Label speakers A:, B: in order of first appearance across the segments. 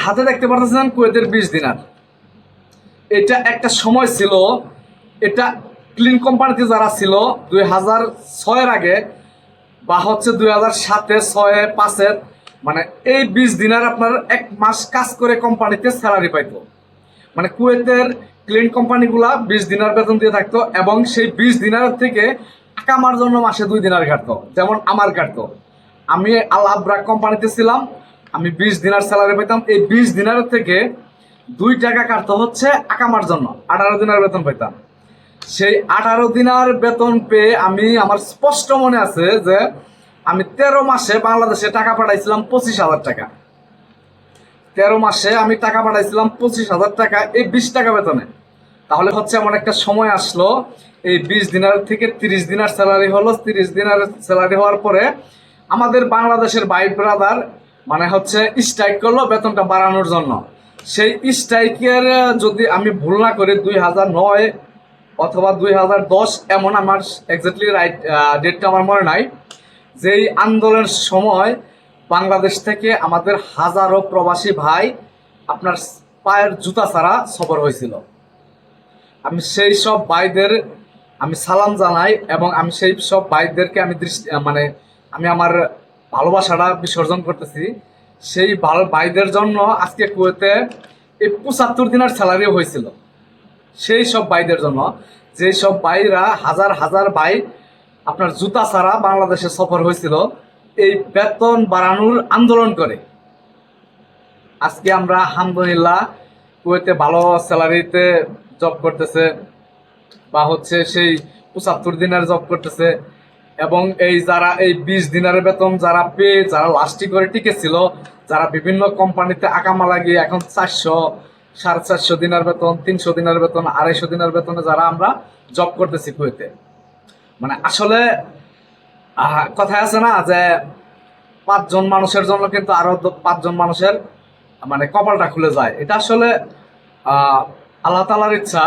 A: হাতে দেখতে পারতেছেন কুয়েতের 20 দিনার। এটা একটা সময় ছিল, এটা ক্লিন কোম্পানিতে যারা ছিল 2006-এর আগে বা হচ্ছে 2007-এ 6-এ 5-এ, মানে এই 20 দিনার আপনার 1 মাস কাজ করে কোম্পানিতে স্যালারি পাইতো। মানে কুয়েতের ক্লিন কোম্পানিগুলা 20 দিনার বেতন দিয়ে থাকতো এবং সেই 20 দিনারের থেকে আকামার জন্য মাসে 2 দিনার কাটতো। যেমন আমার কাটতো, আমি আল আবরাক কোম্পানিতে ছিলাম, আমি 20 দিনার স্যালারি পেতাম। এই 20 দিনারের থেকে 2 টাকা কাটতো হচ্ছে আকামার জন্য, 18 দিনার বেতন পেতাম। সেই 18 দিনার বেতন পেয়ে আমি, আমার স্পষ্ট মনে আছে যে আমি 13 মাসে বাংলাদেশে টাকা পাঠাইছিলাম 25,000 টাকা। 13 মাসে আমি টাকা পাঠাইছিলাম 25,000 টাকা এই 20 টাকা বেতনে। তাহলে হচ্ছে এমন একটা সময় আসলো, এই 20 দিনার থেকে 30 দিনার স্যালারি হলো। 30 দিনার স্যালারি হওয়ার পরে আমাদের বাংলাদেশের ভাই ব্রাদার মানে হচ্ছে স্ট্রাইক করলো বেতনটা বাড়ানোর জন্য। সেই স্ট্রাইকের যদি আমি ভুল না করি 2009 অথবা 2010 এমন, আমার এক্স্যাক্টলি রাইট ডেটটা আমার মনে নাই, যেই আন্দোলনের সময় বাংলাদেশ থেকে আমাদের হাজারো প্রবাসী ভাই আপনার পায়ের জুতা ছাড়া সফর হয়েছিল। আমি সেই সব ভাইদের আমি সালাম জানাই এবং আমি সেই সব ভাইদেরকে আমি মানে আমি আমার ভালোবাসাটা বিসর্জন করতেছি। সেই ভালো ভাইদের জন্য আজকে কুয়েতে এই 75 দিনের স্যালারিও হয়েছিল, সেই সব ভাইদের জন্য, যেই সব ভাইরা হাজার হাজার ভাই আপনার জুতা ছাড়া বাংলাদেশে সফর হয়েছিল এই বেতন বাড়ানোর আন্দোলন করে। আজকে আমরা আলহামদুলিল্লাহ কুয়েতে ভালো স্যালারিতে জব করতেছে বা হচ্ছে সেই 75 দিনের জব করতেছে। এবং এই যারা এই 20 দিনের বেতন যারা পেয়ে, যারা লাস্টি করে টিকেছিল, যারা বিভিন্ন কোম্পানিতে আকামা লাগিয়ে এখন 400, 450 দিনের বেতন, 300 দিনের বেতন, 250 দিনের বেতনে যারা আমরা জব করতেছি কুয়েতে, মানে আসলে কথায় আছে না যে 5 জন মানুষের জন্য কিন্তু আরো 5 জন মানুষের মানে কপালটা খুলে যায়। এটা আসলে আল্লাহ তাআলার ইচ্ছা।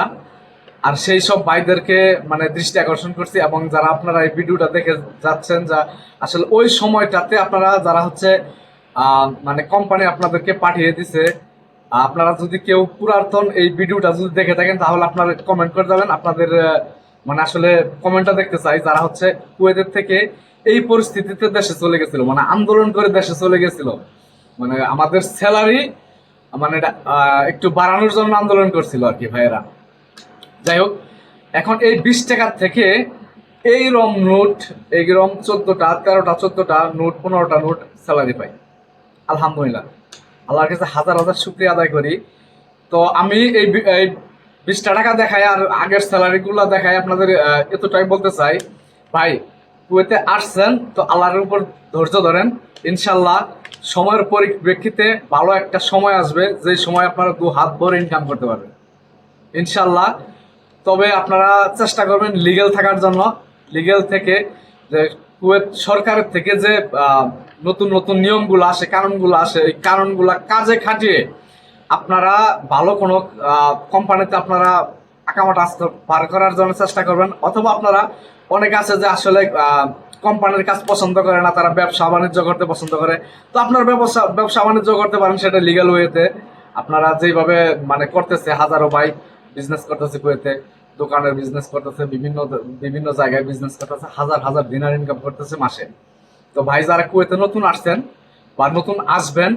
A: আর সেই সব ভাইদেরকে মানে দৃষ্টি আকর্ষণ করছি, এবং যারা আপনারা এই ভিডিওটা দেখে যাচ্ছেন, যা আসলে ওই সময়টাতে আপনারা যারা হচ্ছে মানে কোম্পানি আপনাদেরকে পাঠিয়ে দিছে, আপনারা যদি কেউ পুরাতন এই ভিডিওটা যদি দেখে থাকেন তাহলে আপনারা কমেন্ট করে যাবেন। আপনাদের মানে আসলে কমেন্টটা দেখতে চাই, যারা হচ্ছে কুয়েতের থেকে এই পরিস্থিতিতে দেশে চলে গেছিল, মানে আন্দোলন করে দেশে চলে গেছিল, মানে আমাদের স্যালারি মানে একটু বাড়ানোর জন্য আন্দোলন করছিল আর কি ভাইয়েরা। যাই হোক, এখন এই 20 টাকার থেকে এইরম নোট, এইরম 14টা 13টা 14টা নোট, 15টা নোট স্যালারি পাই। আলহামদুলিল্লাহ, আল্লাহর কাছে হাজার হাজার শুকরিয়া আদায় করি। তো আমি এই 20 টাকা দেখাই আর আগের স্যালারিগুলো দেখাই আপনাদের, এতটাই বলতে চাই ভাই, কুয়েতে আসছেন তো আল্লাহর উপর ধৈর্য ধরেন, ইনশাল্লাহ সময়ের পরিপ্রেক্ষিতে ভালো একটা সময় আসবে, যে সময় আপনারা 2 হাত ভরে ইনকাম করতে পারবেন ইনশাল্লাহ। তবে আপনারা চেষ্টা করবেন লিগ্যাল থাকার জন্য। লিগ্যাল থেকে যে কুয়েত সরকারের থেকে যে নতুন নতুন নিয়মগুলো আসে, কানুনগুলো আসে, এই কানুনগুলা কাজে খাটিয়ে আপনারা ভালো কোনো কোম্পানিতে আপনারা আকামাটা পার করার জন্য চেষ্টা করবেন। অথবা আপনারা, অনেকে আছে যে আসলে কোম্পানির কাজ পছন্দ করে না, তারা ব্যবসা বাণিজ্য করতে পছন্দ করে, তো আপনার ব্যবসা বাণিজ্য করতে পারেন সেটা লিগ্যাল ওয়েতে। আপনারা যেভাবে মানে করতেছে, হাজারো ভাই বিজনেস করতেছে কুয়েতে, দোকানের বিজনেস করতেছে, বিভিন্ন বিভিন্ন জায়গায় বিজনেস করতেছে, হাজার হাজার দিনার ইনকাম করতেছে মাসে। তো ভাই যারা কুয়েতে নতুন আসছেন বা নতুন আসবেন,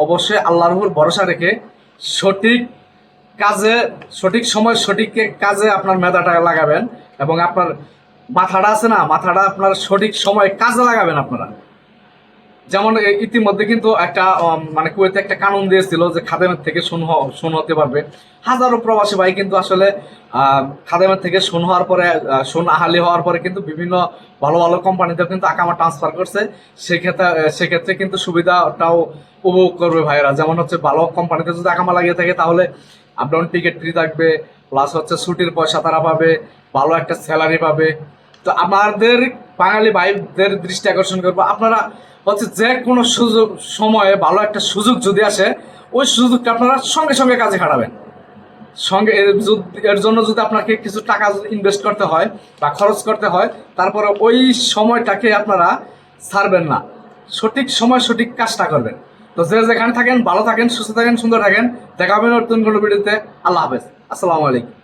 A: অবশ্যই আল্লাহর উপর ভরসা রেখে সঠিক কাজে, সঠিক সময় সঠিক কাজে আপনার মেধাটা লাগাবেন, এবং আপনার মাথাটা আছে না, মাথাটা আপনার সঠিক সময় কাজে লাগাবেন আপনারা। যেমন ইতিমধ্যে কিন্তু একটা মানে কুয়েতে একটা কানুন দিয়েছিল যে খাদেমের থেকে শোন হতে পারবে। হাজারো প্রবাসী ভাই কিন্তু আসলে খাদেমের থেকে শোন হওয়ার পরে, শোন আহালি হওয়ার পরে কিন্তু বিভিন্ন ভালো ভালো কোম্পানিতে কিন্তু আকামা ট্রান্সফার করছে। সেক্ষেত্রে কিন্তু সুবিধাটাও উপভোগ করবে ভাইয়েরা। যেমন হচ্ছে ভালো কোম্পানিতে যদি আকামা লাগিয়ে থাকে তাহলে আপ ডাউন টিকিট ফ্রি থাকবে, প্লাস হচ্ছে ছুটির পয়সা তারা পাবে, ভালো একটা স্যালারি পাবে। তো আমাদের বাঙালি ভাইদের দৃষ্টি আকর্ষণ করবো, আপনারা হচ্ছে যে কোনো সুযোগ সময়ে ভালো একটা সুযোগ যদি আসে, ওই সুযোগটা আপনারা সঙ্গে সঙ্গে কাজে খাটাবেন। সঙ্গে এর জন্য যদি আপনাকে কিছু টাকা ইনভেস্ট করতে হয় বা খরচ করতে হয়, তারপরে ওই সময়টাকে আপনারা ছাড়বেন না, সঠিক সময় সঠিক কাজটা করবেন। তো যে যেখানে থাকেন ভালো থাকেন, সুস্থ থাকেন, সুন্দর থাকেন। দেখা হবে নতুন কোনো ভিডিওতে। আল্লাহ হাফেজ, আসসালামু আলাইকুম।